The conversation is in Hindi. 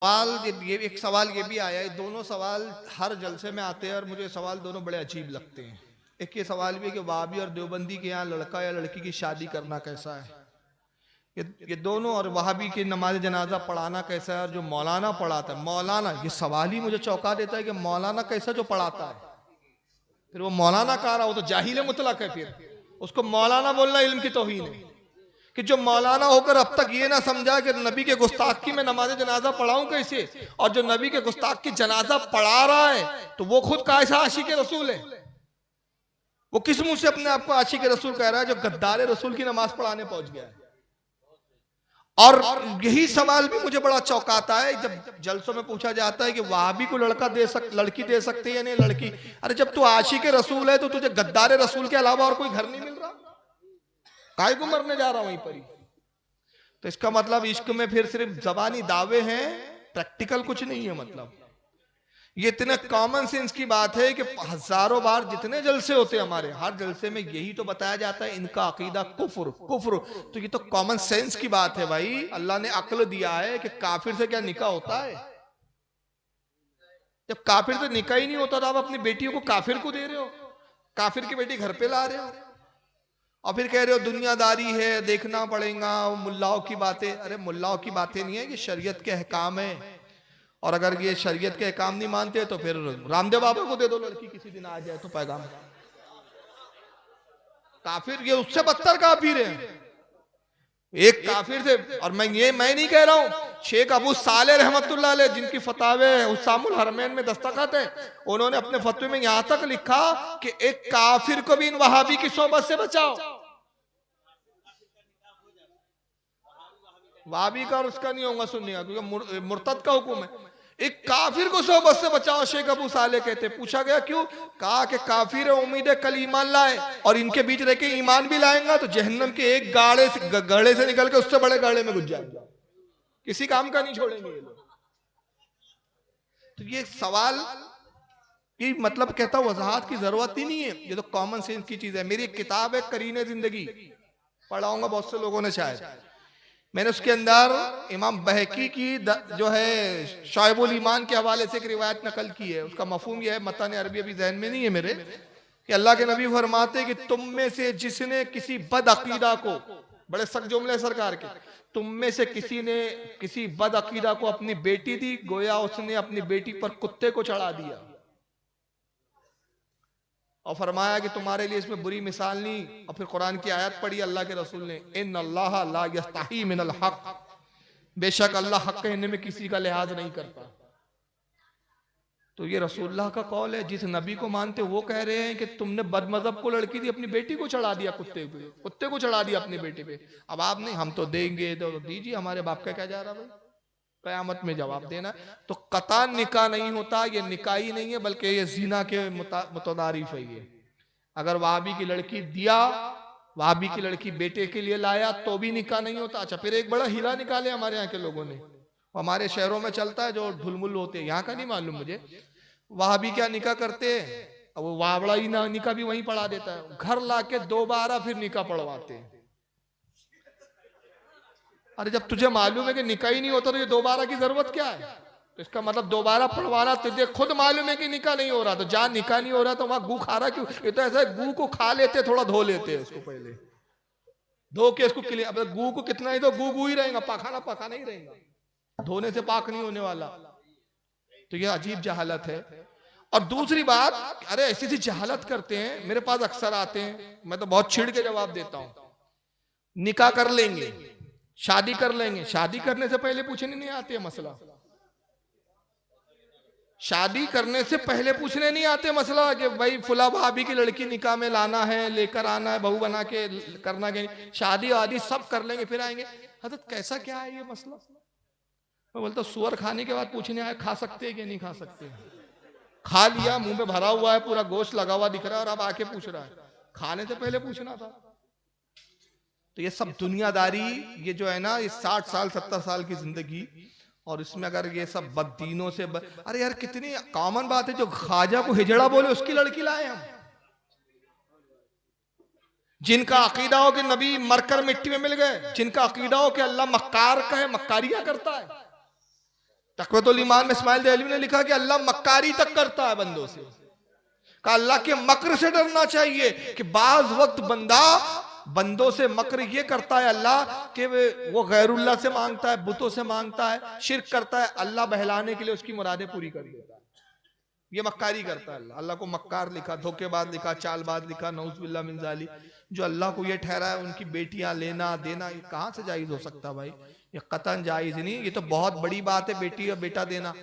सवाल ये एक सवाल ये भी आया है, दोनों सवाल हर जलसे में आते हैं और मुझे सवाल दोनों बड़े अजीब लगते हैं। एक ये सवाल भी है कि वहाबी और देवबंदी के यहाँ लड़का या लड़की की शादी करना कैसा है, ये दोनों, और वहाबी की नमाज जनाजा पढ़ाना कैसा है, और जो मौलाना पढ़ाता है, मौलाना, ये सवाल ही मुझे चौंका देता है कि मौलाना कैसा जो पढ़ाता है, फिर वो मौलाना कह रहा हो तो जाहिल मुतलक है, फिर उसको मौलाना बोलना इल्म की तौहीन है। कि जो मौलाना होकर अब तक ये ना समझा कि नबी के गुस्ताखी में नमाज जनाजा पढ़ाऊं कैसे, और जो नबी के गुस्ताख की जनाजा पढ़ा रहा है तो वो खुद कैसा आशिक रसूल है, वो किस मुंह से अपने आप को आशिक रसूल कह रहा है जो गद्दार रसूल की नमाज पढ़ाने पहुंच गया है। और यही सवाल भी मुझे बड़ा चौंकाता है जब जलसों में पूछा जाता है कि वहाबी को लड़की दे सकते हैं या नहीं लड़की। अरे जब तू आशिक रसूल है तो तुझे गद्दार रसूल के अलावा और कोई घर नहीं मिल रहा, काय को मरने जा रहा वहीं पर ही। तो इसका मतलब इश्क में फिर सिर्फ जबानी दावे हैं, प्रैक्टिकल कुछ नहीं है। मतलब ये इतने कॉमन सेंस की बात है कि हजारों बार जितने जलसे होते हैं हमारे, हर जलसे में यही तो बताया जाता है इनका अकीदा कुफ्र कुफ्र। तो ये तो कॉमन सेंस की बात है भाई। अल्लाह ने अक्ल दिया है कि काफिर से क्या निकाह होता है। जब काफिर से निकाह ही नहीं होता तो आप अपनी बेटियों को काफिर को दे रहे हो, काफिर की बेटी घर पे ला रहे हो, और फिर कह रहे हो दुनियादारी है, देखना पड़ेगा, मुल्लाओं की बातें। अरे मुल्लाओं की बातें नहीं है, ये शरीयत के अहकाम है। और अगर ये शरीयत के अहकाम नहीं मानते तो फिर रामदेव बाबा को दे दो लड़की, किसी दिन आ जाए तो पैगाम। काफिर ये उससे बदतर काफिर है। एक काफिर थे, और मैं नहीं कह रहा हूं, शेख अबू साले रहमतुल्लाह अलैह जिनकी फतावे हुस्सामुल हरमैन में दस्तखत है, उन्होंने अपने फतवे में यहां तक लिखा कि एक काफिर को भी इन वहाबी की सोबत से बचाओ। वहाबी का और उसका नहीं होगा सुनने का, क्योंकि मुर्तद का हुक्म है। एक काफिर को सोबत से बचाओ, शेख अबू साले कहते। पूछा गया क्यों, कहा कि काफिर है, उम्मीद है कल ईमान लाए, और इनके बीच रह के ईमान भी लाएंगा तो जहन्नम के एक गड़े से निकल के उससे बड़े गड़े में घुस जाएंगे, किसी काम का नहीं छोड़ेंगे ये लोग। तो ये सवाल की मतलब कहता वजाहत की जरूरत ही नहीं है, ये तो कॉमन सेंस की चीज है। मेरी एक किताब है करीने जिंदगी, पढ़ाऊंगा बहुत से लोगों ने शायद, मैंने उसके अंदर इमाम बहकी की जो है शाइबुल ईमान के हवाले से एक रिवायत नकल की है। उसका मफहूम यह है, मतन अरबी अभी जहन में नहीं है मेरे, कि अल्लाह के नबी फरमाते कि तुम में से जिसने किसी बद अकीदा को, बड़े सख्त जुमले सरकार के, तुम में से किसी ने किसी बद अकीदा को अपनी बेटी दी, गोया उसने अपनी बेटी पर कुत्ते को चढ़ा दिया। और फरमाया कि तुम्हारे लिए इसमें बुरी मिसाल नहीं। और फिर कुरान की आयत पढ़ी अल्लाह के रसूल ने, इन्नल्लाह ला यस्ताही मिनल हक, बेशक अल्लाह हक कहने में किसी का लिहाज नहीं करता। तो ये रसूलुल्लाह का कौल है। जिस नबी को मानते वो कह रहे हैं कि तुमने बदमजहब को लड़की दी, अपनी बेटी को चढ़ा दिया कुत्ते पे, कुत्ते को चढ़ा दिया अपनी बेटी पे। अब आप नहीं, हम तो देंगे तो दीजिए, हमारे बाप का क्या जा रहा भाई, कयामत में जवाब देना। तो कतान निकाह नहीं होता, ये निकाह ही नहीं है बल्कि ये जीना के मुतदारिफ है ये। अगर वहाबी की लड़की दिया, वहाबी की लड़की बेटे के लिए लाया तो भी निकाह नहीं होता। अच्छा, फिर एक बड़ा हीरा निकाले हमारे यहाँ के लोगों ने, हमारे शहरों में चलता है, जो ढुलमुल होते हैं, यहाँ का नहीं मालूम मुझे, वहाबी क्या निकाह करते हैं, अब वो वावड़ा ही निकाह भी वहीं पढ़ा देता है, घर लाके दोबारा फिर निकाह पढ़वाते हैं। अरे जब तुझे मालूम है कि निकाह ही नहीं होता तो ये दोबारा की जरूरत क्या है। तो इसका मतलब दोबारा पढ़वाना, तुझे खुद मालूम है कि निकाह नहीं हो रहा, तो जहां निकाह नहीं हो रहा तो वहां गू खा रहा क्यों। ये तो ऐसा है, गू को खा लेते, थोड़ा धो लेते हैं उसको, पहले धो के इसको क्लियर। अब गू को कितना ही, तो गू गू ही रहेगा, पखाना पखाना ही रहेगा, धोने से पाक नहीं होने वाला। तो ये अजीब जहालत है। और दूसरी बात, अरे ऐसी सी जहालत करते हैं, मेरे पास अक्सर आते हैं, मैं तो बहुत छिड़ के जवाब देता हूं। निकाह कर लेंगे, शादी कर लेंगे, शादी करने से पहले पूछने नहीं आते मसला, शादी करने से पहले पूछने नहीं आते मसला कि भाई फुला भाभी की लड़की निकाह में लाना है, लेकर आना है, बहू बना के करना के, शादी आदि सब कर लेंगे फिर आएंगे। हजरत कैसा क्या है ये मसला। मैं बोलता सुअर खाने के बाद पूछने आए खा सकते हैं कि नहीं खा सकते, खा लिया, मुंह में भरा हुआ है, पूरा गोश्त लगा हुआ दिख रहा है, और अब आके पूछ रहा है, खाने से पहले पूछना था। तो ये सब दुनियादारी, ये जो है ना, ये 60 साल 70 साल की जिंदगी, और इसमें अगर ये सब बददीनों से अरे यार कितनी कॉमन बात है, जो ख्वाजा को हिजड़ा बोले उसकी लड़की लाए हम, जिनका अकीदा हो कि नबी मरकर मिट्टी में मिल गए, जिनका अकीदा हो कि अल्लाह मक्कार का है, मक्कारियां करता है, तक़वतुल ईमान में इस्माइल देहलवी ने लिखा कि अल्लाह मक्कारी तक करता है बंदों से, का अल्लाह के मक्र से डरना चाहिए कि बाज वक्त बंदा बंदों से मक्र ये करता है अल्लाह कि वो गैरुल्लाह से मांगता है, बुतों से मांगता है, शिर्क करता है, अल्लाह बहलाने के लिए उसकी मुरादें पूरी कर देता है। ये मक्कारी करता है अल्लाह। अल्लाह को मक्कार लिखा, धोखेबाज लिखा, चालबाज लिखा, नऊज़ुबिल्लाह मिन ज़ालिक। जो अल्लाह को ये ठहरा है उनकी बेटियां लेना देना, ये कहां से जायज हो सकता भाई? ये कतन जायज नहीं, ये तो बहुत बड़ी बात है बेटी और बेटा देना।